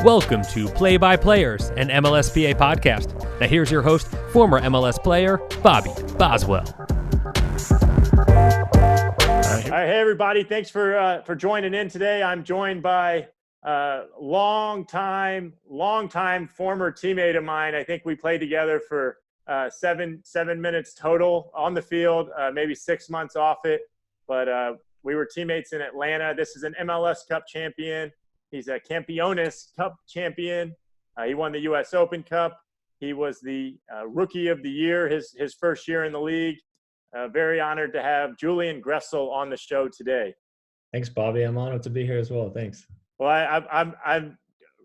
Welcome to Play by Players, an MLSPA podcast. Now here's your host, former MLS player, Bobby Boswell. All right, hey everybody, thanks for joining in today. I'm joined by long-time former teammate of mine. I think we played together for seven minutes total on the field, maybe 6 months off it. But we were teammates in Atlanta. This is an MLS Cup champion. He's a Campeones Cup champion. He won the US Open Cup. He was the Rookie of the Year his first year in the league. Very honored to have Julian Gressel on the show today. Thanks, Bobby. I'm honored to be here as well. Thanks. Well,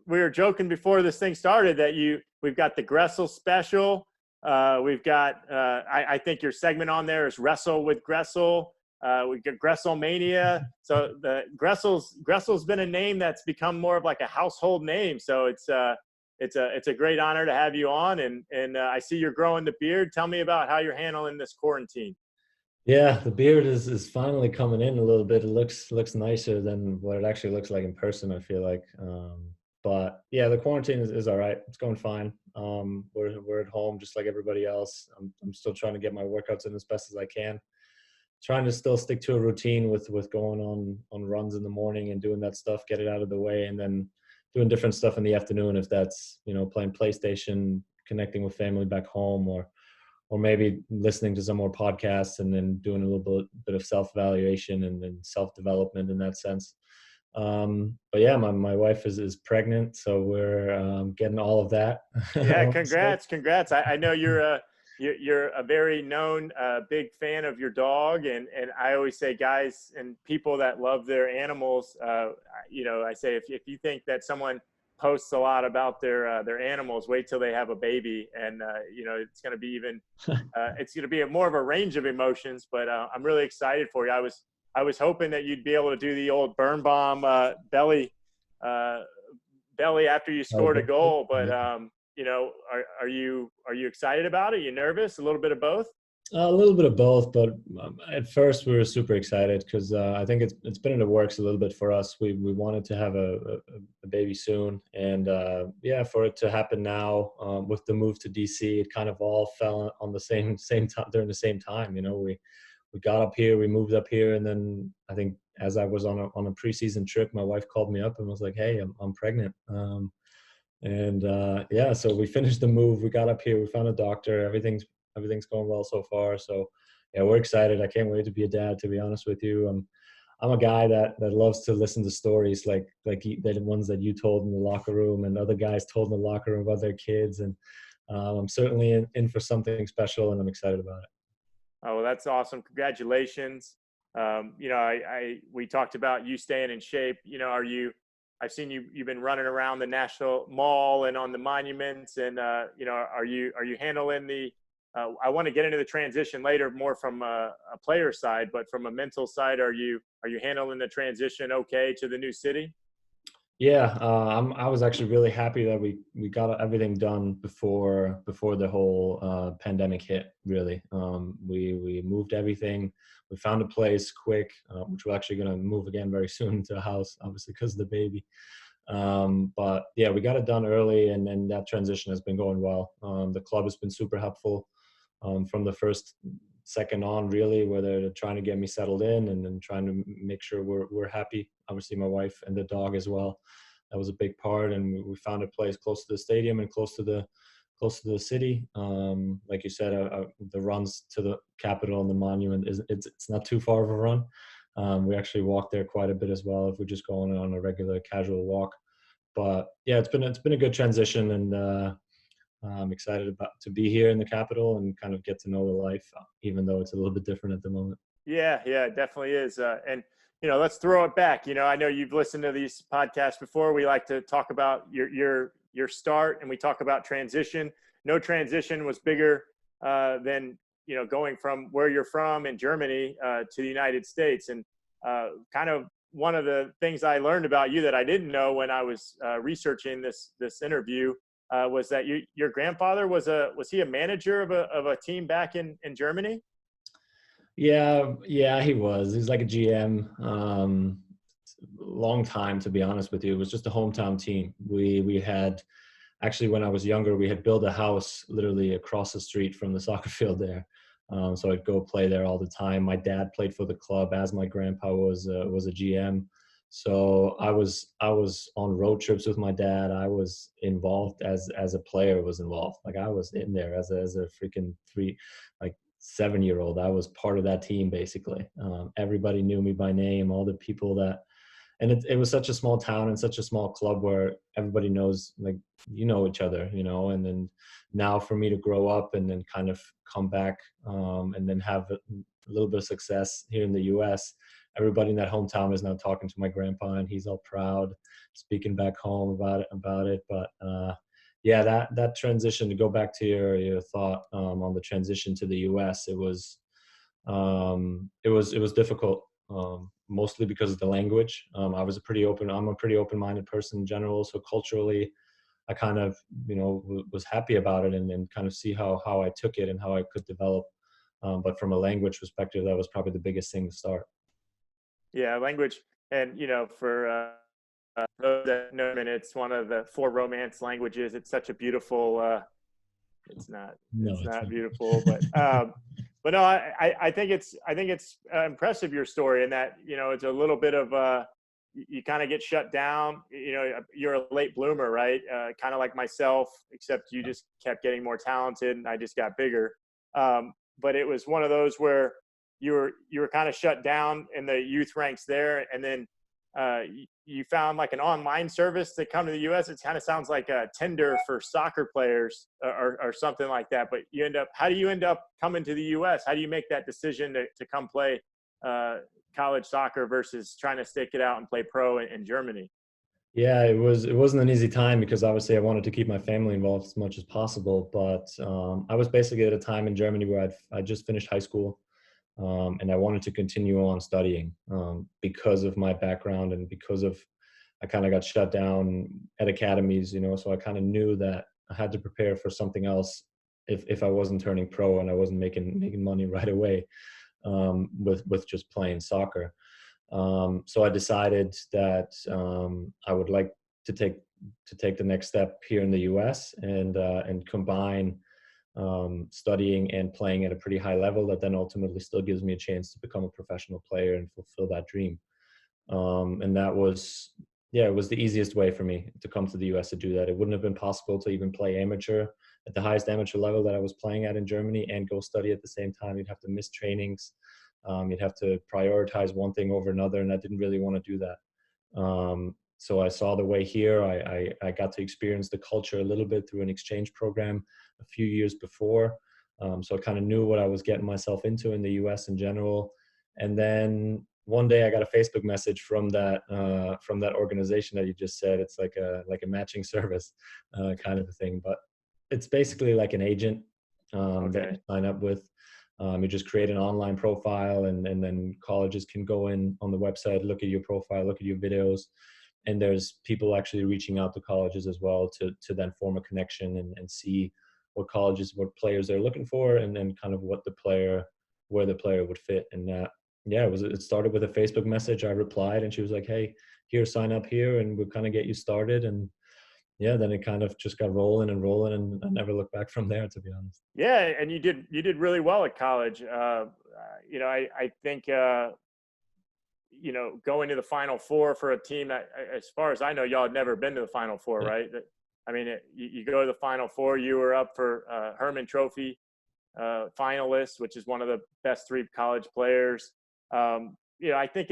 we were joking before this thing started that we've got the Gressel special. We've got I think your segment on there is Wrestle with Gressel. We got Gresselmania. So the Gressel's been a name that's become more of like a household name. So it's a great honor to have you on. And I see you're growing the beard. Tell me about how you're handling this quarantine. Yeah, the beard is finally coming in a little bit. It looks nicer than what it actually looks like in person, I feel like. But yeah, the quarantine is all right. It's going fine. We're at home just like everybody else. I'm still trying to get my workouts in as best as I can. Trying to still stick to a routine with going on runs in the morning and doing that stuff, get it out of the way, and then doing different stuff in the afternoon, if that's, playing PlayStation, connecting with family back home, or maybe listening to some more podcasts and then doing a little bit of self-evaluation and then self-development in that sense. But yeah, my wife is pregnant, so we're getting all of that. Yeah, congrats. I know you're a very known big fan of your dog, and I always say guys and people that love their animals, I say if you think that someone posts a lot about their animals, wait till they have a baby, and it's going to be even it's going to be more of a range of emotions. But I'm really excited for you. I was hoping that you'd be able to do the old burn bomb belly after you scored a goal, but are you excited about it? Are you nervous? A little bit of both? A little bit of both, but at first we were super excited because I think it's been in the works a little bit for us. We wanted to have a baby soon, and for it to happen now with the move to DC, it kind of all fell on the same time during the same time. We got up here, we moved up here, and then I think as I was on a preseason trip, my wife called me up and was like, "Hey, I'm pregnant." So we finished the move. We got up here. We found a doctor. Everything's going well so far. So yeah, we're excited. I can't wait to be a dad, to be honest with you. I'm a guy that loves to listen to stories like the ones that you told in the locker room and other guys told in the locker room about their kids. And I'm certainly in for something special, and I'm excited about it. Oh, well, that's awesome. Congratulations. We talked about you staying in shape. I've seen you've been running around the National Mall and on the monuments, and are you handling the I want to get into the transition later more from a player side, but from a mental side, are you handling the transition okay to the new city? Yeah, I was actually really happy that we got everything done before the whole pandemic hit. Really, we moved everything. We found a place quick, which we're actually going to move again very soon to a house, obviously because of the baby. But yeah, we got it done early, and that transition has been going well. The club has been super helpful from the first second on, really, where they're trying to get me settled in and then trying to make sure we're happy. Obviously, my wife and the dog as well. That was a big part, and we found a place close to the stadium and close to the city. Like you said, the runs to the Capitol and the Monument it's not too far of a run. We actually walk there quite a bit as well if we're just going on a regular casual walk. But yeah, it's been a good transition, and I'm excited to be here in the Capitol and kind of get to know the life, even though it's a little bit different at the moment. Yeah, it definitely is. And let's throw it back. I know you've listened to these podcasts before. We like to talk about your start, and we talk about transition. No transition was bigger than going from where you're from in Germany to the United States. And kind of one of the things I learned about you that I didn't know when I was researching this interview was that your grandfather was he a manager of a team back in Germany? Yeah, he was. He's like a GM. long time, to be honest with you. It was just a hometown team. We had, actually, when I was younger, we had built a house literally across the street from the soccer field there. So I'd go play there all the time. My dad played for the club, as my grandpa was a GM. So I was on road trips with my dad. I was involved as a player was involved. Like, I was in there as a freaking 7-year-old. I was part of that team, basically. Everybody knew me by name. All the people that, and it was such a small town and such a small club where everybody knows, like, you know each other, and then now for me to grow up and then kind of come back and then have a little bit of success here in the US, everybody in that hometown is now talking to my grandpa, and he's all proud, speaking back home about it. But yeah, that transition, to go back to your thought on the transition to the US, it was difficult, mostly because of the language. I'm a pretty open-minded person in general. So culturally, I kind of, was happy about it, and kind of see how I took it and how I could develop. But from a language perspective, that was probably the biggest thing to start. Yeah, language. And, for those that know, and it's one of the 4 Romance languages. It's such a beautiful, it's not beautiful, but no, I think it's impressive, your story, in that, it's a little bit of, you kind of get shut down. You're a late bloomer, right? Kind of like myself, except you just kept getting more talented and I just got bigger. But it was one of those where you were kind of shut down in the youth ranks there. And then you found like an online service to come to the US. It kind of sounds like a Tinder for soccer players or something like that. But how do you end up coming to the US? How do you make that decision to come play college soccer versus trying to stick it out and play pro in Germany? Yeah, it wasn't an easy time, because obviously I wanted to keep my family involved as much as possible. But I was basically at a time in Germany where I just finished high school. And I wanted to continue on studying because of my background, and because of, I kind of got shut down at academies, so I kind of knew that I had to prepare for something else if I wasn't turning pro and I wasn't making money right away with just playing soccer. So I decided that I would like to take the next step here in the US and combine studying and playing at a pretty high level that then ultimately still gives me a chance to become a professional player and fulfill that dream. And that was, it was the easiest way for me to come to the US to do that. It wouldn't have been possible to even play amateur at the highest amateur level that I was playing at in Germany and go study at the same time. You'd have to miss trainings. You'd have to prioritize one thing over another, and I didn't really want to do that. So I saw the way here. I got to experience the culture a little bit through an exchange program a few years before. So I kind of knew what I was getting myself into in the US in general. And then one day I got a Facebook message from that organization that you just said. It's like a matching service kind of a thing, but it's basically like an agent that you sign up with. You just create an online profile, and then colleges can go in on the website, look at your profile, look at your videos. And there's people actually reaching out to colleges as well to then form a connection and see what players they're looking for, and then kind of where the player would fit. And it started with a Facebook message. I replied, and she was like, "Hey, here, sign up here, and we'll kind of get you started." And then it kind of just got rolling, and I never looked back from there, to be honest. Yeah, and you did really well at college. I think going to the Final Four for a team that, as far as I know, y'all had never been to the Final Four, right? I mean, you go to the Final Four. You were up for Herman Trophy finalists, which is one of the best 3 college players. I think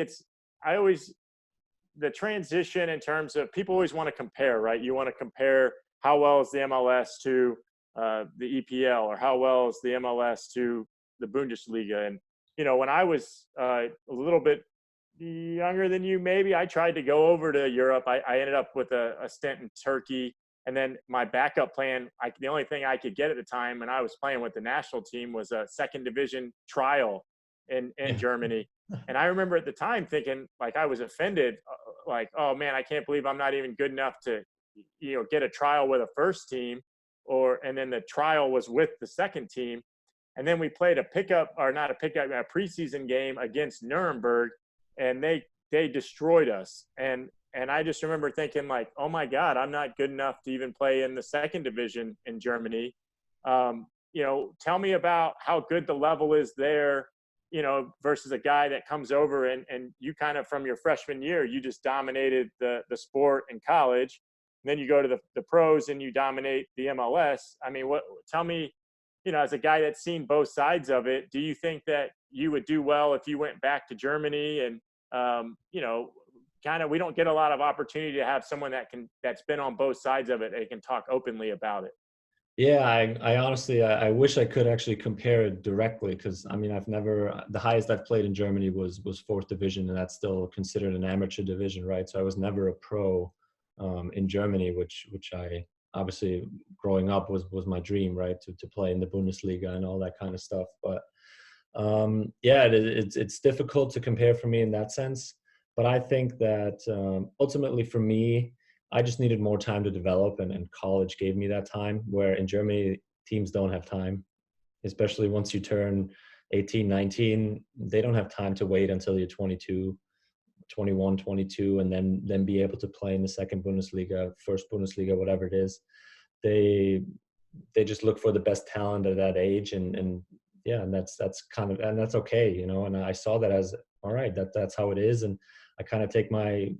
the transition in terms of, people always want to compare, right? You want to compare how well is the MLS to the EPL, or how well is the MLS to the Bundesliga. And, when I was a little bit younger than you, maybe, I tried to go over to Europe. I ended up with a stint in Turkey. And then my backup plan, the only thing I could get at the time when I was playing with the national team was a 2nd division trial in Germany. And I remember at the time thinking, like, I was offended, like, oh man, I can't believe I'm not even good enough to, get a trial with a first team, and then the trial was with the second team. And then we played a preseason game against Nuremberg, and they they destroyed us. And I just remember thinking like, oh my God, I'm not good enough to even play in the second division in Germany. You know, tell me about how good the level is there, you know, versus a guy that comes over and you kind of from your freshman year, you just dominated the sport in college. And then you go to the pros and you dominate the MLS. I mean, tell me, you know, as a guy that's seen both sides of it, do you think that you would do well if you went back to Germany? And, you know, kind of, we don't get a lot of opportunity to have someone that's been on both sides of it. They can talk openly about it. Yeah, I honestly, I wish I could actually compare it directly, because I mean, the highest I've played in Germany was fourth division, and that's still considered an amateur division, right? So I was never a pro in Germany, which I obviously growing up was my dream, right? To play in the Bundesliga and all that kind of stuff. But yeah, it's difficult to compare for me in that sense. But I think that ultimately for me, I just needed more time to develop, and college gave me that time, where in Germany, teams don't have time, especially once you turn 18, 19, they don't have time to wait until you're 22, 21, 22, and then be able to play in the second Bundesliga, first Bundesliga, whatever it is. They just look for the best talent at that age, and yeah, and that's kind of, and that's okay, you know, and I saw that as, all right, that's how it is. And I kind of take my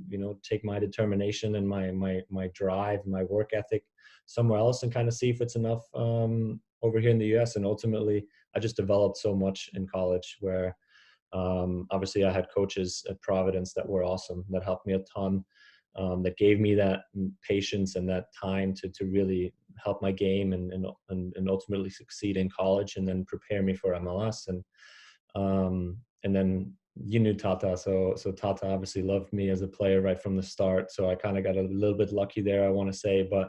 determination and my drive, my work ethic somewhere else, and kind of see if it's enough over here in the US. And ultimately, I just developed so much in college, where obviously I had coaches at Providence that were awesome, that helped me a ton, that gave me that patience and that time to really help my game and ultimately succeed in college, and then prepare me for MLS. And then you knew Tata, so Tata obviously loved me as a player right from the start. So I kind of got a little bit lucky there, I want to say. But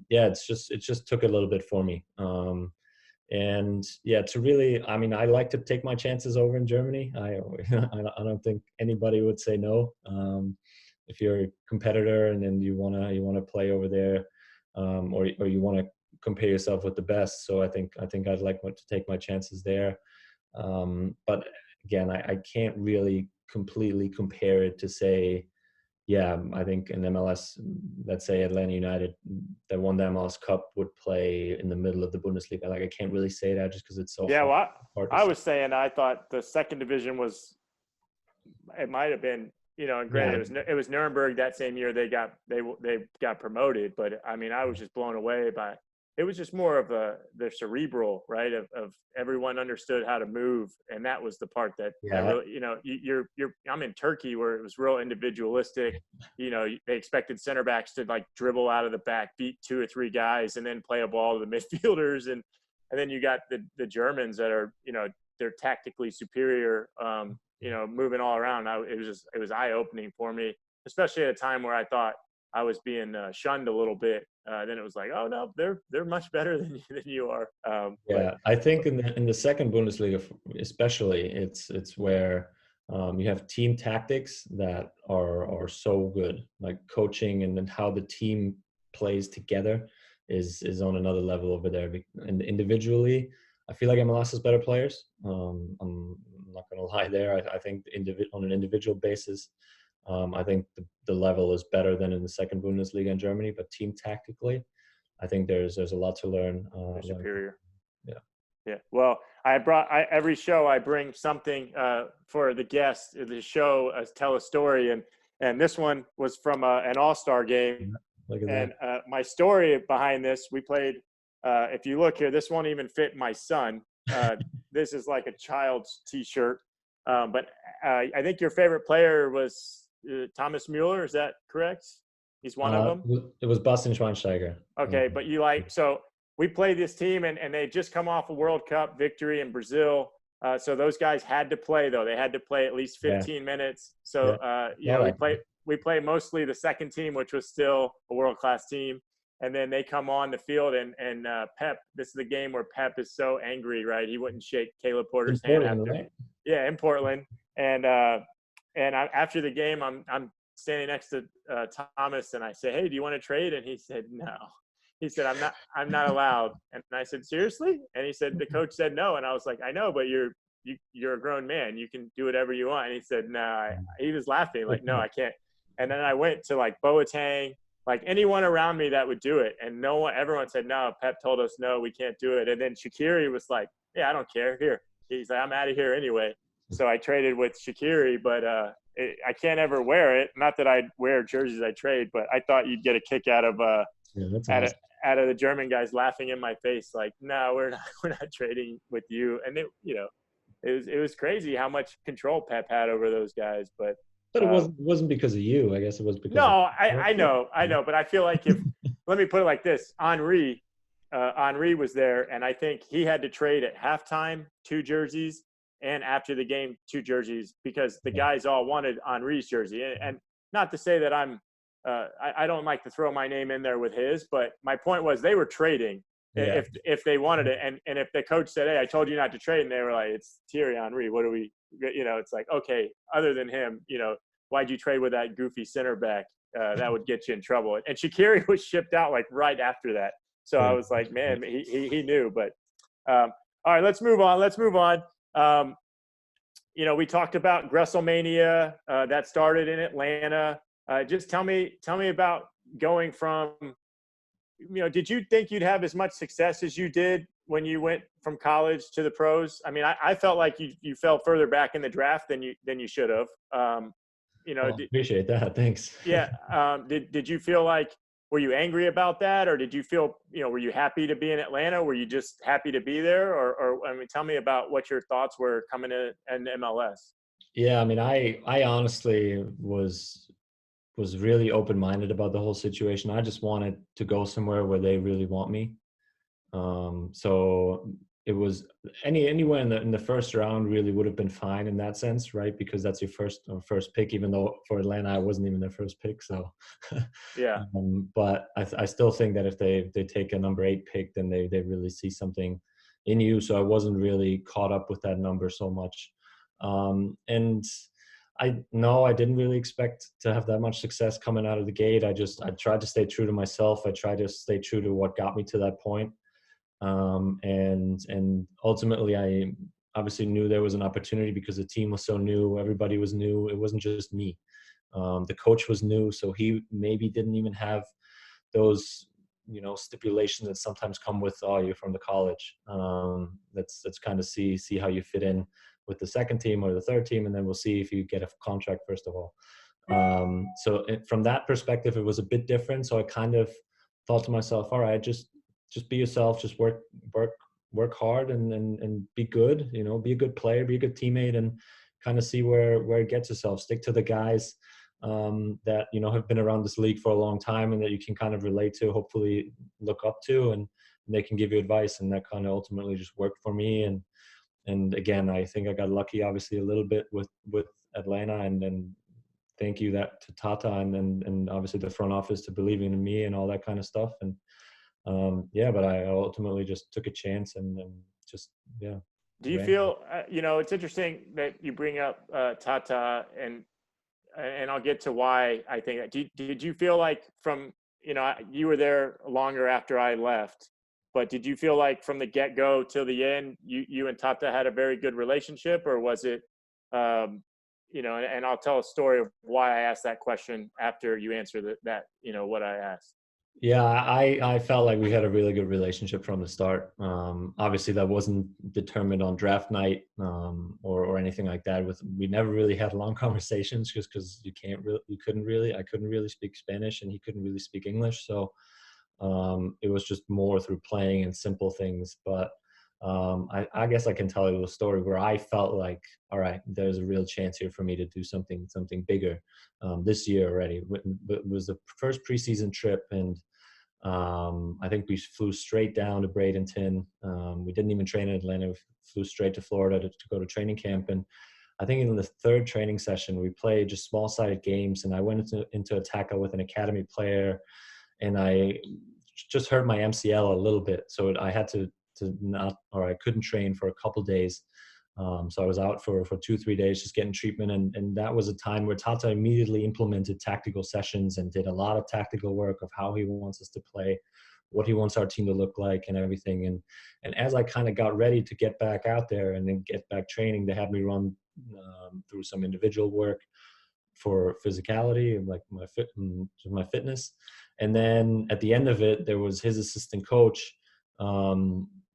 yeah, it just took a little bit for me. And yeah, to really, I mean, I like to take my chances over in Germany. I don't think anybody would say no. If you're a competitor and then you wanna play over there, or you want to compare yourself with the best. So I think I'd like to take my chances there. But again, I can't really completely compare it to say, yeah, I think in MLS, let's say Atlanta United that won the MLS Cup would play in the middle of the Bundesliga. Like, I can't really say that just because it's so Yeah, hard I was saying I thought the second division it might have been, you know, and granted it was Nuremberg that same year they got promoted, but I mean, I was just blown away by it. Was just more of the cerebral, right, of everyone understood how to move, and that was the part that really, you know, I'm in Turkey where it was real individualistic. You know, they expected center backs to like dribble out of the back, beat 2 or 3 guys, and then play a ball to the midfielders, and then you got the Germans that are, you know, they're tactically superior, you know, moving all around. It was eye-opening for me, especially at a time where I thought I was being shunned a little bit. Then it was like, oh no, they're much better than you are. Yeah, I think in the second Bundesliga, especially, it's where you have team tactics that are so good, like coaching and then how the team plays together is on another level over there. And individually, I feel like MLS has better players. I'm not going to lie there. I think on an individual basis, I think the level is better than in the second Bundesliga in Germany. But team tactically, I think there's a lot to learn. They're superior. Yeah. Yeah. Well, every show I bring something for the guests of the show, tell a story, and this one was from an AllStar game. Look at and that. My story behind this, we played. If you look here, this won't even fit my son. This is like a child's T-shirt. But I think your favorite player was Thomas Mueller. Is that correct? He's one of them. It was Bastian Schweinsteiger. Okay, but so we played this team, and they just come off a World Cup victory in Brazil. So those guys had to play, though. They had to play at least 15 minutes. So you know, we play mostly the second team, which was still a world-class team. And then they come on the field, and Pep, this is the game where Pep is so angry, right? He wouldn't shake Caleb Porter's hand after. Right? Yeah, in Portland. And after the game, I'm standing next to Thomas, and I say, "Hey, do you want to trade?" And he said, "No." He said, I'm not allowed. And I said, "Seriously?" And he said, "The coach said no." And I was like, "I know, but you're you're a grown man. You can do whatever you want. And he said, nah, he was laughing like, no, I can't. And then I went to like Boateng, like anyone around me that would do it. And everyone said, no, Pep told us, no, we can't do it. And then Shaqiri was like, yeah, I don't care. Here. He's like, I'm out of here anyway. So I traded with Shaqiri, but I can't ever wear it. Not that I wear jerseys I trade, but I thought you'd get a kick out of out of the German guys laughing in my face, like, no, we're not trading with you. And it was crazy how much control Pep had over those guys. But it wasn't because of you. I guess it was because. No, I know, but I feel like let me put it like this: Henry was there, and I think he had to trade at halftime 2 jerseys, and after the game 2 jerseys, because the guys all wanted Henry's jersey. And not to say that I don't like to throw my name in there with his, but my point was they were trading if they wanted it. And if the coach said, hey, I told you not to trade, and they were like, it's Thierry Henry, what do we, it's like, okay, other than him, why'd you trade with that goofy center back? That would get you in trouble. And Shaqiri was shipped out like right after that. So I was like, man, he knew. But all right, let's move on. We talked about Gresselmania that started in Atlanta. Just tell me about going from, did you think you'd have as much success as you did when you went from college to the pros? I mean, I felt like you fell further back in the draft than you should have. Appreciate that. Thanks. Yeah. Did you feel like, were you angry about that, or did you feel, were you happy to be in Atlanta? Were you just happy to be there, or I mean, tell me about what your thoughts were coming in MLS. Yeah, I mean, I honestly was really open-minded about the whole situation. I just wanted to go somewhere where they really want me. So it was anywhere in the first round really would have been fine in that sense, right? Because that's your first pick, even though for Atlanta I wasn't even their first pick. So yeah. But I still think that if they take a number 8 pick, then they really see something in you. So I wasn't really caught up with that number so much. And I didn't really expect to have that much success coming out of the gate. I tried to stay true to myself. I tried to stay true to what got me to that point. And ultimately I obviously knew there was an opportunity because the team was so new. Everybody was new. It wasn't just me. The coach was new, so he maybe didn't even have those, stipulations that sometimes come with, you're from the college. Let's kind of see how you fit in with the second team or the third team, and then we'll see if you get a contract first of all. So from that perspective, it was a bit different. So I kind of thought to myself, all right, just be yourself, just work hard and be good, be a good player, be a good teammate, and kind of see where it gets yourself. Stick to the guys that, have been around this league for a long time and that you can kind of relate to, hopefully look up to, and they can give you advice. And that kind of ultimately just worked for me. And again, I think I got lucky, obviously, a little bit with Atlanta, and then thank you that to Tata and obviously the front office to believing in me and all that kind of stuff. And but I ultimately just took a chance and just. Do you feel, it's interesting that you bring up Tata, and I'll get to why I think that. Did you feel like from, you were there longer after I left, but did you feel like from the get-go till the end, you and Tata had a very good relationship, or was it, and I'll tell a story of why I asked that question after you answer that, what I asked. Yeah, I felt like we had a really good relationship from the start. Obviously, that wasn't determined on draft night or anything like that. We never really had long conversations just because I couldn't really speak Spanish, and he couldn't really speak English. So it was just more through playing and simple things. But I guess I can tell you a story where I felt like, all right, there's a real chance here for me to do something bigger this year already. It was the first preseason trip, and I think we flew straight down to Bradenton. We didn't even train in Atlanta. We flew straight to Florida to go to training camp. And I think in the third training session, we played just small-sided games, and I went into a tackle with an academy player, and I just hurt my MCL a little bit. So I had I couldn't train for a couple days. So I was out for 2-3 days just getting treatment. And that was a time where Tata immediately implemented tactical sessions and did a lot of tactical work of how he wants us to play, what he wants our team to look like and everything. And as I kind of got ready to get back out there and then get back training, they had me run through some individual work for physicality and like my fitness. And then at the end of it, there was his assistant coach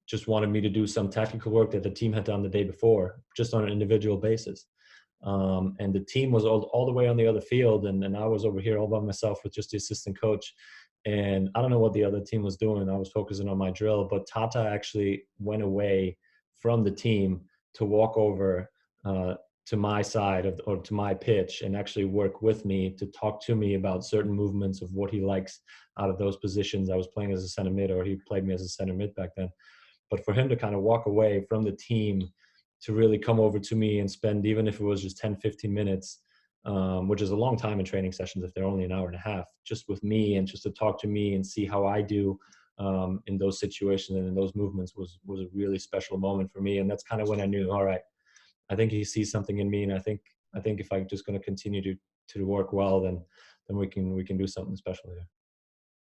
just wanted me to do some tactical work that the team had done the day before, just on an individual basis. And the team was all the way on the other field, and I was over here all by myself with just the assistant coach. And I don't know what the other team was doing. I was focusing on my drill, but Tata actually went away from the team to walk over to my side or to my pitch and actually work with me to talk to me about certain movements of what he likes out of those positions. I was playing as a center mid, or he played me as a center mid back then. But for him to kind of walk away from the team to really come over to me and spend, even if it was just 10, 15 minutes, which is a long time in training sessions if they're only an hour and a half, just with me and just to talk to me and see how I do in those situations and in those movements was a really special moment for me. And that's kind of when I knew, all right, I think he sees something in me. And I think if I'm just going to continue to work well, then we can do something special here.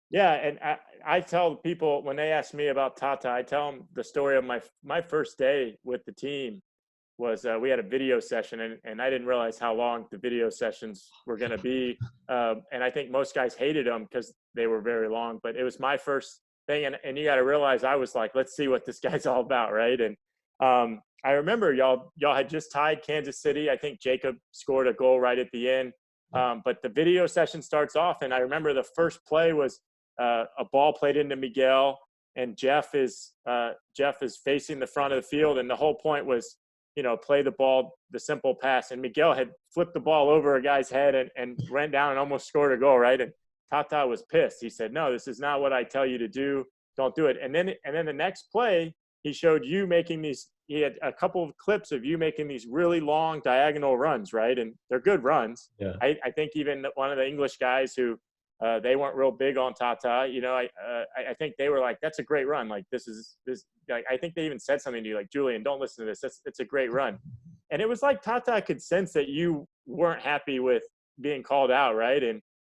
Yeah, and I tell people when they ask me about Tata, I tell them the story of my first day with the team was we had a video session, and I didn't realize how long the video sessions were going to be. And I think most guys hated them because they were very long, but it was my first thing. And you got to realize I was like, let's see what this guy's all about, right? And I remember y'all had just tied Kansas City. I think Jacob scored a goal right at the end. But the video session starts off, and I remember the first play was a ball played into Miguel, and Jeff is facing the front of the field, and the whole point was, play the ball, the simple pass, and Miguel had flipped the ball over a guy's head and ran down and almost scored a goal, right? And Tata was pissed. He said, "No, this is not what I tell you to do. Don't do it." And then the next play, he showed you making these. He had a couple of clips of you making these really long diagonal runs, right? And they're good runs. Yeah. I think even one of the English guys who they weren't real big on Tata. I think they were like, "That's a great run. Like this. Like, I think they even said something to you like, Julian, don't listen to this. It's a great run." And it was like Tata could sense that you weren't happy with being called out, right?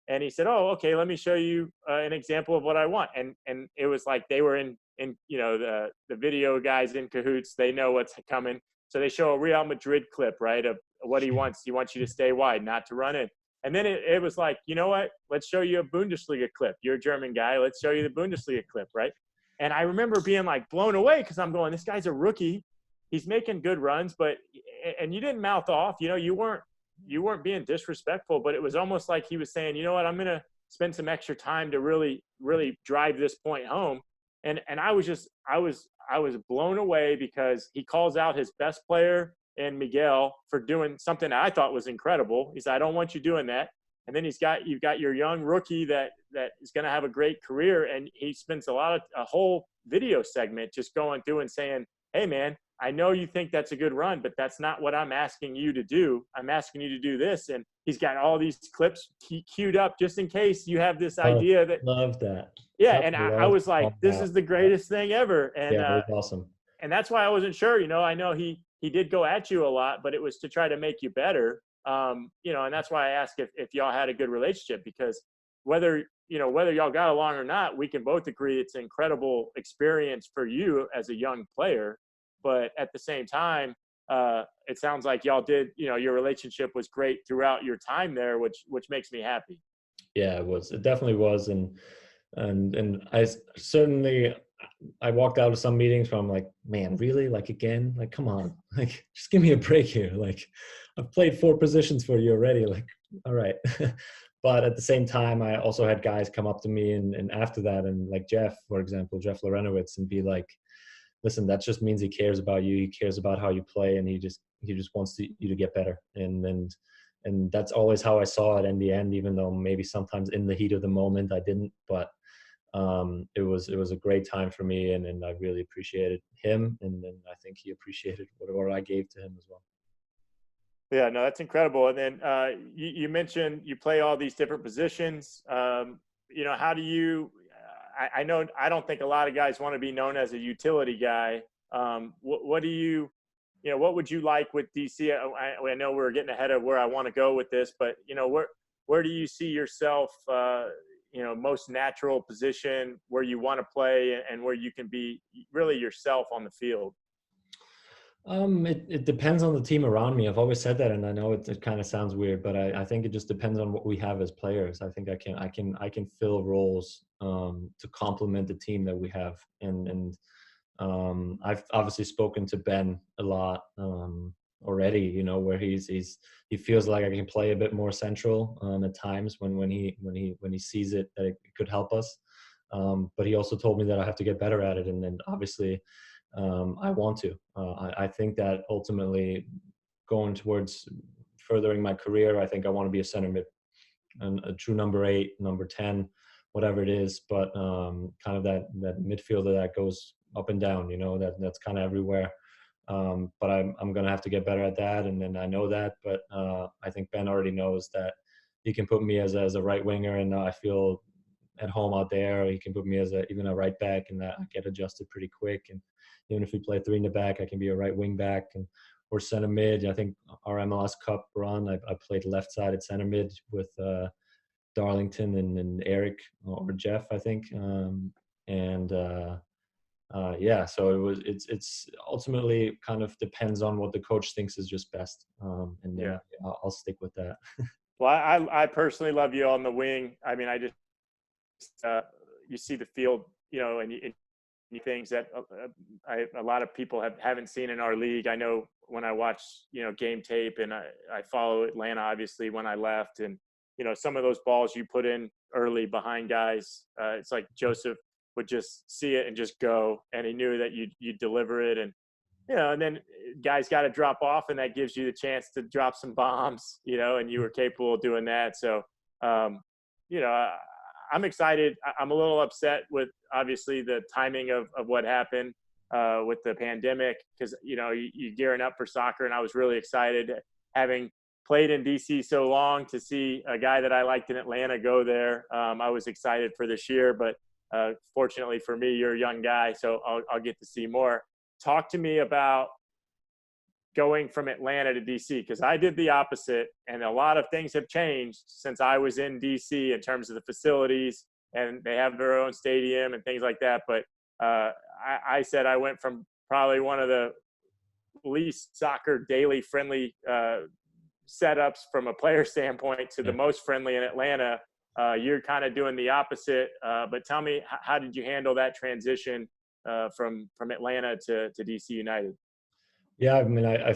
And he said, "Oh, okay, let me show you an example of what I want." And it was like they were in the video guys in cahoots. They know what's coming. So they show a Real Madrid clip, right, of what he wants. He wants you to stay wide, not to run in. And then it was like, you know what? Let's show you a Bundesliga clip. You're a German guy. Let's show you the Bundesliga clip, right? And I remember being like blown away because I'm going, this guy's a rookie. He's making good runs, and you didn't mouth off. You weren't being disrespectful, but it was almost like he was saying, you know what? I'm going to spend some extra time to really, really drive this point home. And I was blown away because he calls out his best player and Miguel for doing something that I thought was incredible. He said, "I don't want you doing that." And then you've got your young rookie that is going to have a great career. And he spends a whole video segment just going through and saying, "Hey man, I know you think that's a good run, but that's not what I'm asking you to do. I'm asking you to do this." And he's got all these clips queued up just in case you have this idea that. Love that. Yeah. And I was like, this is the greatest thing ever. And yeah, it was awesome. And that's why I wasn't sure, I know he did go at you a lot, but it was to try to make you better. And that's why I asked if y'all had a good relationship, because whether y'all got along or not, we can both agree it's an incredible experience for you as a young player. But at the same time, it sounds like y'all did, your relationship was great throughout your time there, which makes me happy. Yeah, it was. It definitely was. And I walked out of some meetings where I'm like, man, really? Like again? Like, come on, like, just give me a break here. Like, I've played 4 positions for you already. Like, all right. But at the same time, I also had guys come up to me and after that, and like Jeff, for example, Jeff Lorenowitz, and be like, listen, that just means he cares about you. He cares about how you play, and he just wants you to get better. And that's always how I saw it in the end, even though maybe sometimes in the heat of the moment I didn't. But it was a great time for me, and I really appreciated him, and then I think he appreciated whatever I gave to him as well. Yeah, no, that's incredible. And then you mentioned you play all these different positions. How do you? I know I don't think a lot of guys want to be known as a utility guy. What do you? What would you like with DC? I know we're getting ahead of where I want to go with this, but where do you see yourself? most natural position where you want to play and where you can be really yourself on the field? It depends on the team around me. I've always said that, and I know it kind of sounds weird, but I think it just depends on what we have as players. I think I can fill roles to complement the team that we have, and I've obviously spoken to Ben a lot already. Where he feels like I can play a bit more central at times when he sees it that it could help us. But he also told me that I have to get better at it, and obviously. I want to. I think that ultimately going towards furthering my career, I think I want to be a center mid and a true number 8, number 10, whatever it is. But kind of that midfielder that goes up and down, that's kind of everywhere. But I'm going to have to get better at that. And then I know that, but I think Ben already knows that he can put me as a right winger, and I feel at home out there. He can put me as even a right back, and that I get adjusted pretty quick. And even if we play 3 in the back, I can be a right wing back or center mid. I think our MLS Cup run, I played left-sided center mid with Darlington and Eric or Jeff, I think. So it's ultimately kind of depends on what the coach thinks is just best. And then I'll stick with that. Well, I personally love you on the wing. I mean, I just you see the field, and things that a lot of people haven't seen in our league. I know when I watch, game tape, and I follow Atlanta, obviously, when I left, and, some of those balls you put in early behind guys, it's like Joseph would just see it and just go, and he knew that you'd deliver it. And, and then guys got to drop off, and that gives you the chance to drop some bombs, and you were capable of doing that. So, I'm excited. I'm a little upset with obviously the timing of what happened with the pandemic, because, you're gearing up for soccer, and I was really excited, having played in DC so long, to see a guy that I liked in Atlanta go there. I was excited for this year, but fortunately for me, you're a young guy, so I'll get to see more. Talk to me about going from Atlanta to DC, because I did the opposite, and a lot of things have changed since I was in DC in terms of the facilities, and they have their own stadium and things like that. But I said I went from probably one of the least soccer daily friendly setups from a player standpoint to the most friendly in Atlanta. You're kind of doing the opposite, but tell me, how did you handle that transition from Atlanta to DC United? Yeah, I mean, I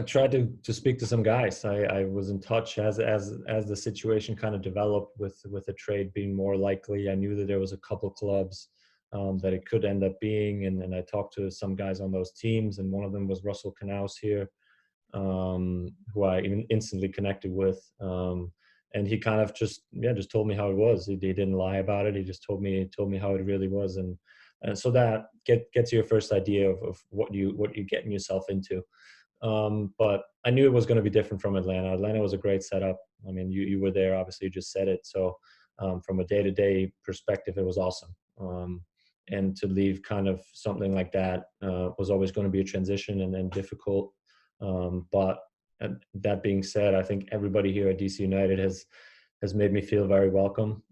tried to speak to some guys. I was in touch as the situation kind of developed with the trade being more likely. I knew that there was a couple clubs that it could end up being, and I talked to some guys on those teams, and one of them was Russell Knaus here, who I instantly connected with, and he kind of just told me how it was. He didn't lie about it. He just told me how it really was, and so that gets you your first idea of what you're getting yourself into. But I knew it was going to be different from Atlanta. Atlanta was a great setup. I mean, you were there, obviously, you just said it. So from a day-to-day perspective, it was awesome. And to leave kind of something like that was always going to be a transition and difficult. But that being said, I think everybody here at DC United has made me feel very welcome.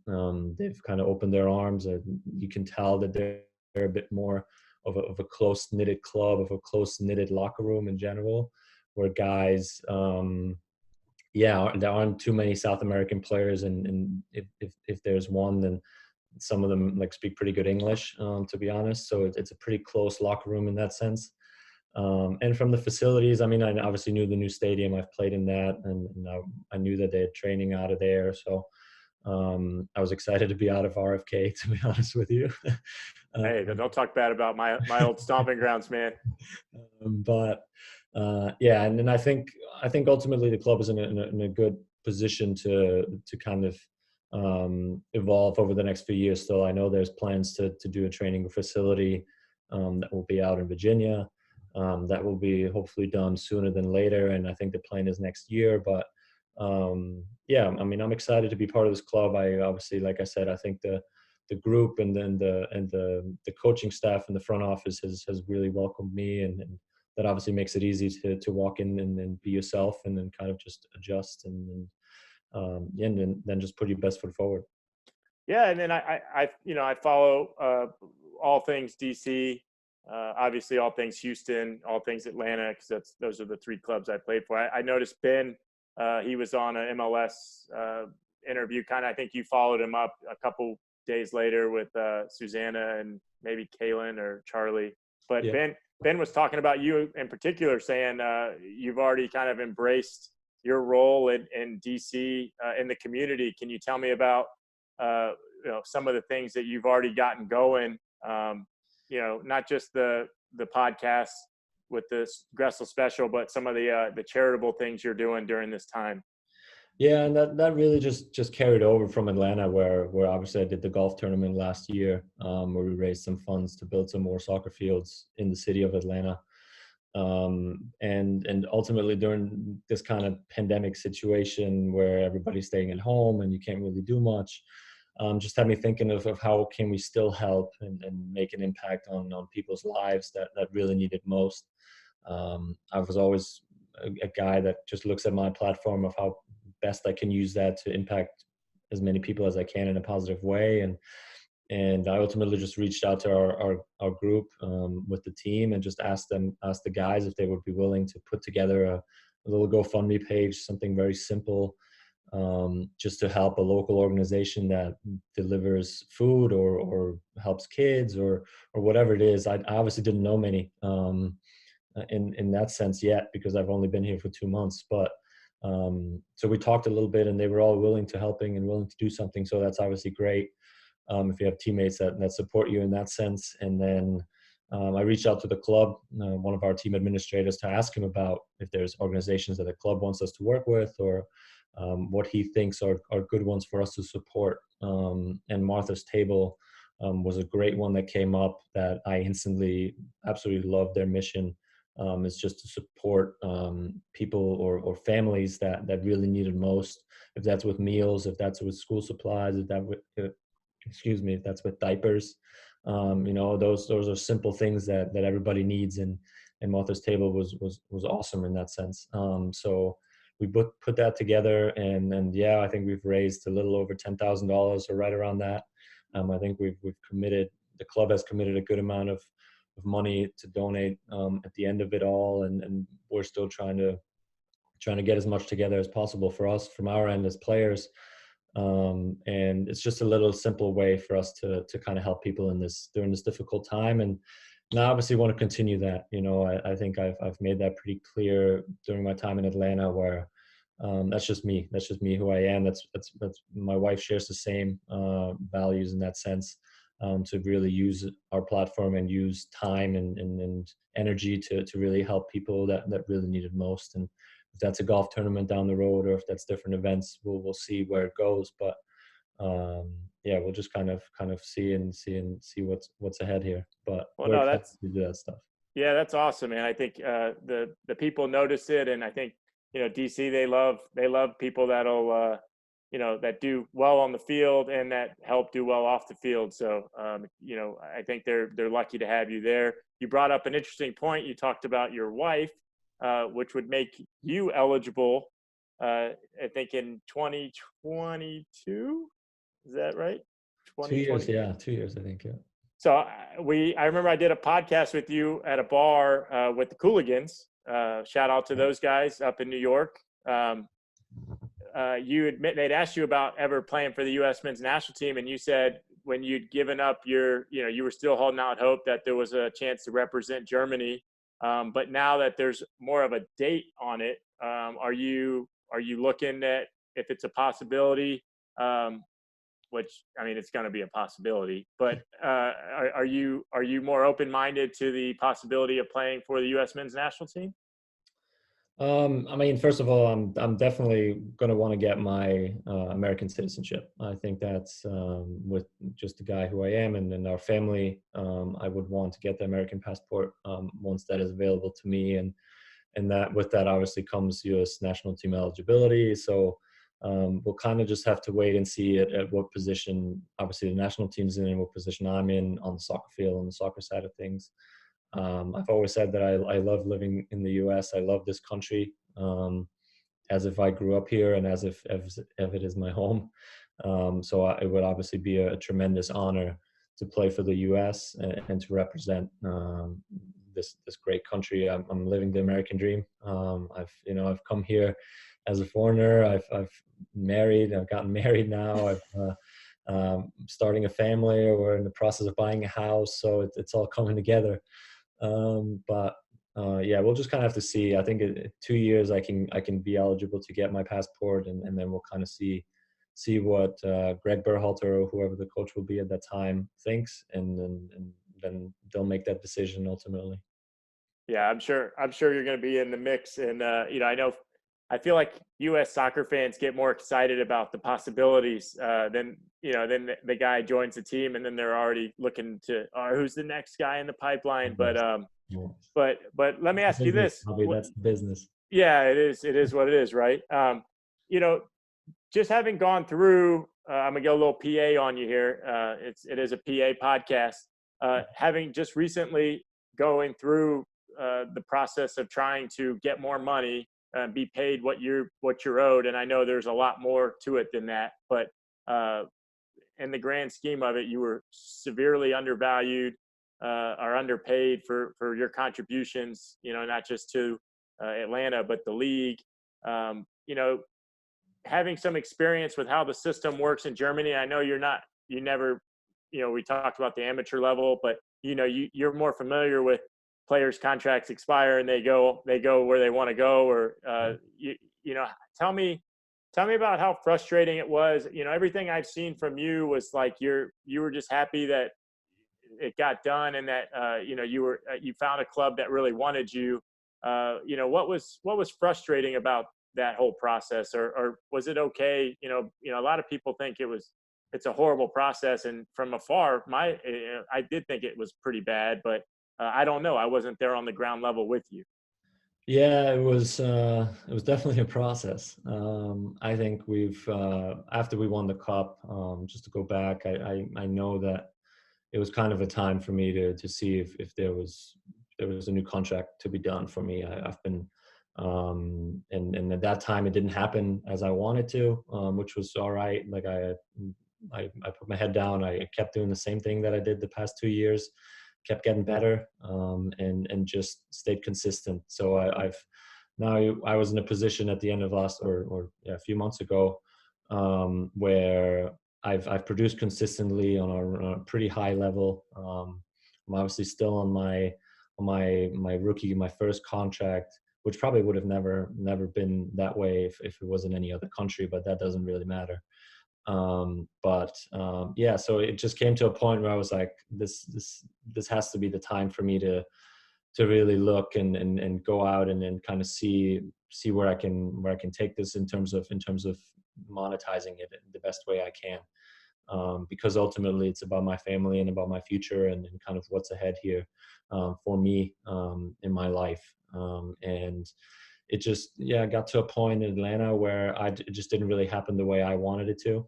They've kind of opened their arms, and you can tell that they're a bit more of a close-knitted club, of a close-knitted locker room in general, where guys, there aren't too many South American players, and if there's one, then some of them speak pretty good English, to be honest. So it's a pretty close locker room in that sense. And from the facilities, I mean, I obviously knew the new stadium. I've played in that, and I knew that they had training out of there. So I was excited to be out of RFK, to be honest with you. Hey, don't talk bad about my old stomping grounds, man. And then I think ultimately the club is in a good position to kind of evolve over the next few years. Still, I know there's plans to do a training facility that will be out in Virginia. That will be hopefully done sooner than later, and I think the plan is next year. But I mean, I'm excited to be part of this club. I obviously, like I said, I think the group and then the coaching staff and the front office has really welcomed me, and that obviously makes it easy to walk in and be yourself, and then kind of just adjust and then just put your best foot forward. Yeah, and then I follow all things DC, obviously all things Houston, all things Atlanta, because those are the three clubs I played for. I noticed Ben, he was on an MLS interview. I think you followed him up a couple days later with Susanna and maybe Kaylin or Charlie. But Yeah. Ben was talking about you in particular, saying you've already kind of embraced your role in DC in the community. Can you tell me about some of the things that you've already gotten going? Not just the podcast with this Gressel special, but some of the charitable things you're doing during this time. Yeah, and that really just carried over from Atlanta, where obviously I did the golf tournament last year, where we raised some funds to build some more soccer fields in the city of Atlanta. And ultimately during this kind of pandemic situation where everybody's staying at home and you can't really do much, just had me thinking of how can we still help and make an impact on people's lives that really need it most. I was always a guy that just looks at my platform of how best I can use that to impact as many people as I can in a positive way. And I ultimately just reached out to our group with the team and just asked the guys if they would be willing to put together a little GoFundMe page, something very simple, just to help a local organization that delivers food or helps kids or whatever it is. I obviously didn't know many in that sense yet, because I've only been here for 2 months, but so we talked a little bit and they were all willing to helping and willing to do something. So that's obviously great. If you have teammates that support you in that sense. And then I reached out to the club, one of our team administrators, to ask him about if there's organizations that the club wants us to work with, or what he thinks are good ones for us to support. And Martha's Table was a great one that came up that I instantly absolutely loved their mission. Is just to support people or families that really need it most. If that's with meals, if that's with school supplies, if that's with diapers. Those are simple things that everybody needs, and Martha's Table was awesome in that sense. So we put that together, and yeah, I think we've raised a little over $10,000 or right around that. I think we've committed. The club has committed a good amount of money to donate at the end of it all, and we're still trying to get as much together as possible for us from our end as players. And it's just a little simple way for us to kind of help people during this difficult time. And I obviously want to continue that. I think I've made that pretty clear during my time in Atlanta, where that's just me who I am. That's my wife shares the same values in that sense, to really use our platform and use time and energy to really help people that really need it most. And if that's a golf tournament down the road, or if that's different events, we'll see where it goes. But yeah, we'll just kind of see what's ahead here. But we're excited to do that stuff. Yeah, that's awesome, man. I think the people notice it, and I think DC, they love people that'll that do well on the field and that help do well off the field. So I think they're lucky to have you there. You brought up an interesting point. You talked about your wife, which would make you eligible, I think in 2022. Is that right? 2 years, yeah, 2 years, I think, yeah. So I remember I did a podcast with you at a bar with the Cooligans. Shout out to those guys up in New York. They'd asked you about ever playing for the U.S. men's national team, and you said when you'd given up you were still holding out hope that there was a chance to represent Germany. But now that there's more of a date on it, are you looking at if it's a possibility? Which, I mean, it's going to be a possibility, but are you more open-minded to the possibility of playing for the U.S. men's national team? I mean, first of all, I'm definitely going to want to get my American citizenship. I think that's with just the guy who I am and our family. I would want to get the American passport once that is available to me, and that with that obviously comes U.S. national team eligibility. So we'll kind of just have to wait and see at what position, obviously, the national team's in and what position I'm in on the soccer field, on the soccer side of things. I've always said that I love living in the U.S. I love this country, as if I grew up here and as if it is my home. It would obviously be a tremendous honor to play for the U.S. and to represent this great country. I'm living the American dream. I've come here as a foreigner. I've gotten married now. Starting a family, or we're in the process of buying a house. So it's all coming together. We'll just kind of have to see. I think 2 years I can be eligible to get my passport, and then we'll kind of see what Greg Berhalter or whoever the coach will be at that time thinks, and then they'll make that decision ultimately. Yeah, I'm sure you're going to be in the mix, and I feel like U.S. soccer fans get more excited about the possibilities than the guy joins the team, and then they're already looking to who's the next guy in the pipeline. But let me ask you this: that's business. Yeah, it is. It is what it is, right? Just having gone through, I'm gonna go a little PA on you here. It is a PA podcast. Having just recently going through the process of trying to get more money and be paid what you're owed, and I know there's a lot more to it than that, but in the grand scheme of it, you were severely undervalued or underpaid for your contributions. Not just to Atlanta, but the league. Having some experience with how the system works in Germany. I know we talked about the amateur level, but you're more familiar with players' contracts expire and they go where they want to go, or tell me about how frustrating it was. Everything I've seen from you was like you were just happy that it got done, and that you found a club that really wanted you. What was frustrating about that whole process, or was it okay? A lot of people think it's a horrible process, and from afar, I did think it was pretty bad, but I don't know. I wasn't there on the ground level with you. Yeah, it was definitely a process. I think after we won the cup, just to go back, I know that it was kind of a time for me to see if there was a new contract to be done for me. I've been and at that time it didn't happen as I wanted to, which was all right. Like I put my head down. I kept doing the same thing that I did the past 2 years, kept getting better, and just stayed consistent. So I was in a position at the end of a few months ago, where I've produced consistently on a pretty high level. I'm obviously still on my first contract, which probably would have never been that way if it was in any other country, but that doesn't really matter. So it just came to a point where I was like, this has to be the time for me to really look and go out and kind of see where I can take this in terms of monetizing it in the best way I can. Because ultimately it's about my family and about my future and kind of what's ahead here for me in my life. And it just got to a point in Atlanta where it just didn't really happen the way I wanted it to,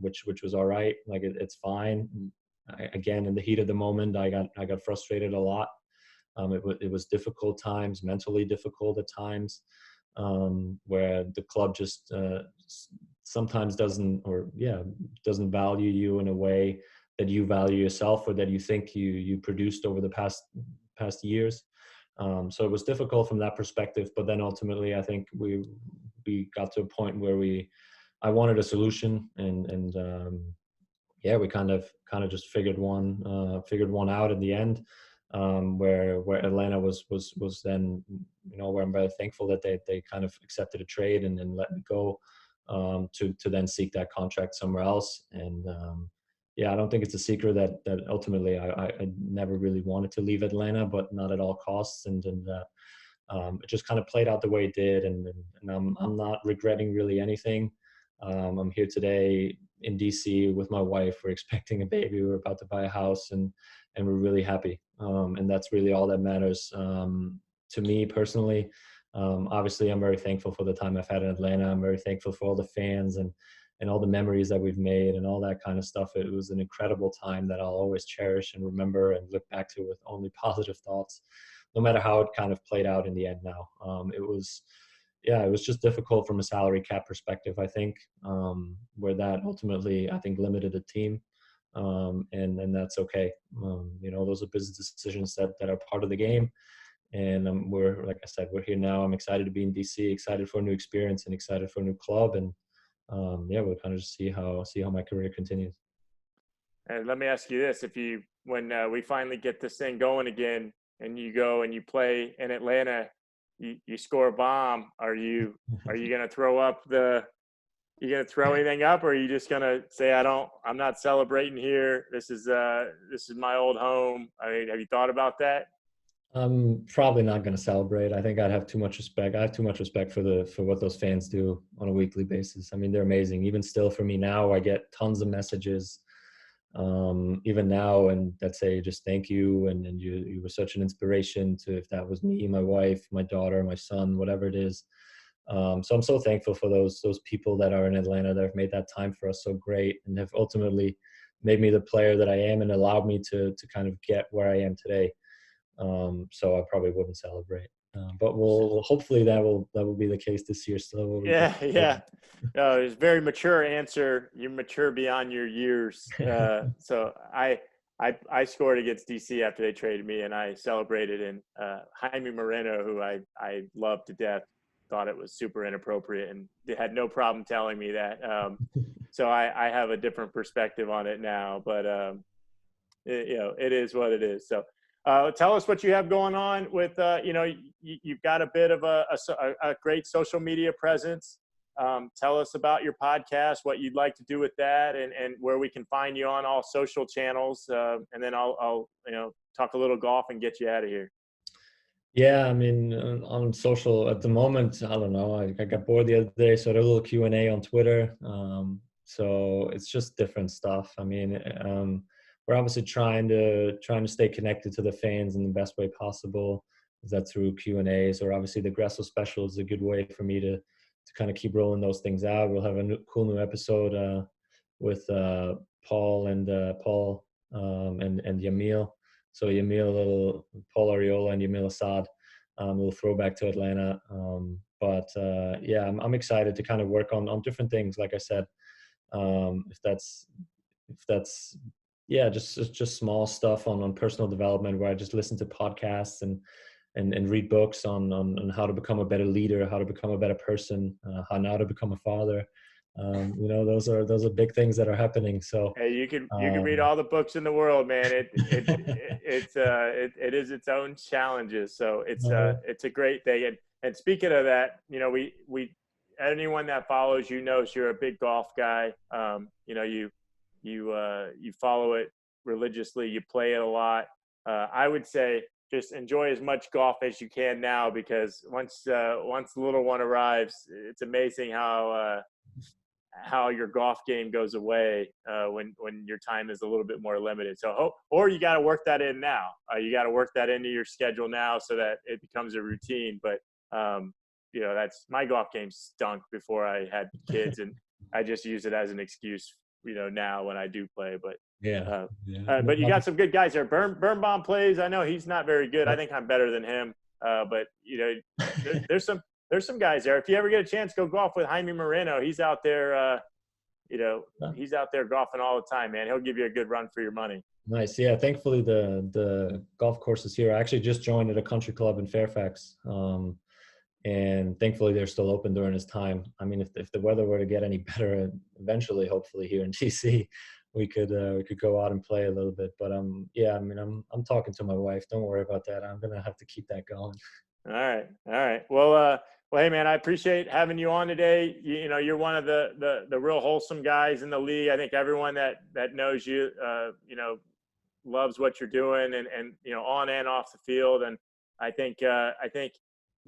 which was all right. Like it's fine. Again, in the heat of the moment, I got frustrated a lot. It was difficult times, mentally difficult at times, where the club just sometimes doesn't value you in a way that you value yourself, or that you think you produced over the past years. So it was difficult from that perspective, but then ultimately I think we got to a point where I wanted a solution, and we kind of just figured one out in the end, where Atlanta was then, where I'm very thankful that they kind of accepted a trade and then let me go, to then seek that contract somewhere else. And I don't think it's a secret that ultimately I never really wanted to leave Atlanta, but not at all costs. And it just kind of played out the way it did. And I'm not regretting really anything. I'm here today in DC with my wife. We're expecting a baby. We're about to buy a house, and we're really happy. And that's really all that matters to me personally. Obviously, I'm very thankful for the time I've had in Atlanta. I'm very thankful for all the fans and all the memories that we've made and all that kind of stuff. It was an incredible time that I'll always cherish and remember and look back to with only positive thoughts, no matter how it kind of played out in the end now. yeah, it was just difficult from a salary cap perspective, I think, where that ultimately, I think, limited the team. And that's okay. Those are business decisions that are part of the game. And we're, like I said, we're here now. I'm excited to be in DC, excited for a new experience and excited for a new club. And yeah, we'll kind of just see how my career continues. And let me ask you this: when we finally get this thing going again, and you go and you play in Atlanta, you score a bomb, are you going to throw up you going to throw anything up, or are you just going to say, I'm not celebrating here. This is my old home. I mean, have you thought about that? I'm probably not going to celebrate. I think I'd have too much respect. I have too much respect for what those fans do on a weekly basis. I mean, they're amazing. Even still, for me now, I get tons of messages, even now, and that say just thank you, and you were such an inspiration to, if that was me, my wife, my daughter, my son, whatever it is. So I'm so thankful for those people that are in Atlanta that have made that time for us so great and have ultimately made me the player that I am and allowed me to kind of get where I am today. So I probably wouldn't celebrate, but we'll hopefully that will be the case this year still. Yeah. It's a very mature answer. You're mature beyond your years. So I scored against DC after they traded me, and I celebrated. And Jaime Moreno, who I love to death, thought it was super inappropriate and they had no problem telling me that. So I have a different perspective on it now, but it is what it is. So tell us what you have going on with, you've got a bit of a great social media presence. Tell us about your podcast, what you'd like to do with that, and where we can find you on all social channels. And then I'll talk a little golf and get you out of here. Yeah, I mean, on social at the moment, I don't know. I got bored the other day, so I did a little Q&A on Twitter. So it's just different stuff. I mean, we're obviously trying to stay connected to the fans in the best way possible. Is that through Q&As, or obviously the Gressel special is a good way for me to kind of keep rolling those things out. We'll have a cool new episode with Paul and Yamil. So Yamil, little Paul Ariola and Yamil Assad, a little throwback to Atlanta. But yeah, I'm excited to kind of work on different things. Like I said, if that's yeah, just small stuff on personal development, where I just listen to podcasts and read books on how to become a better leader, how to become a better person, how now to become a father. Those are big things that are happening. So hey, you can read all the books in the world, man. It is its own challenges. So it's a great thing. And speaking of that, we anyone that follows you knows you're a big golf guy. You follow it religiously. You play it a lot. I would say just enjoy as much golf as you can now, because once the little one arrives, it's amazing how your golf game goes away when your time is a little bit more limited. So, or you got to work that in now. You got to work that into your schedule now so that it becomes a routine. But that's my golf game stunk before I had kids, and I just use it as an excuse, now when I do play. But but you got some good guys there. Birnbaum plays. I know he's not very good. I think I'm better than him. But there's some guys there. If you ever get a chance, go golf with Jaime Moreno. He's out there. He's out there golfing all the time, man. He'll give you a good run for your money. Nice. Yeah. Thankfully, the golf courses here. I actually just joined at a country club in Fairfax. And thankfully they're still open during this time. I mean, if the weather were to get any better eventually, hopefully here in DC, we could go out and play a little bit. But yeah, I mean, I'm talking to my wife. Don't worry about that. I'm gonna have to keep that going. All right. Well, hey man, I appreciate having you on today. You're one of the real wholesome guys in the league. I think everyone that knows you, loves what you're doing, and on and off the field. And I think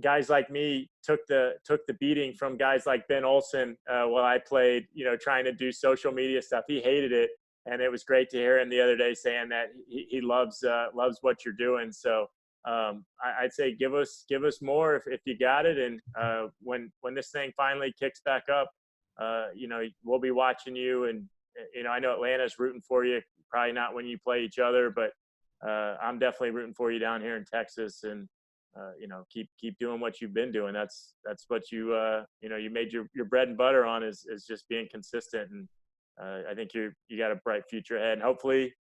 guys like me took the beating from guys like Ben Olsen while I played, trying to do social media stuff. He hated it, and it was great to hear him the other day saying that he loves what you're doing. So I'd say give us more if you got it. And when this thing finally kicks back up, we'll be watching you. And I know Atlanta's rooting for you. Probably not when you play each other, but I'm definitely rooting for you down here in Texas. And keep doing what you've been doing. That's what you made your bread and butter on is just being consistent. And I think you got a bright future ahead. And hopefully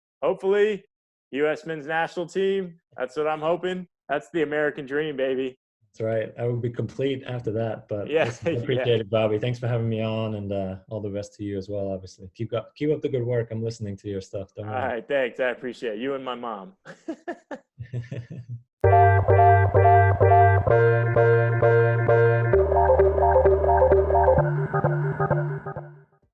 U.S. men's national team. That's what I'm hoping. That's the American dream, baby. That's right. I would be complete after that. But yeah, listen, I appreciate it, Bobby. Thanks for having me on, and all the best to you as well. Obviously, keep up the good work. I'm listening to your stuff. Don't worry. All right, thanks. I appreciate it. You and my mom.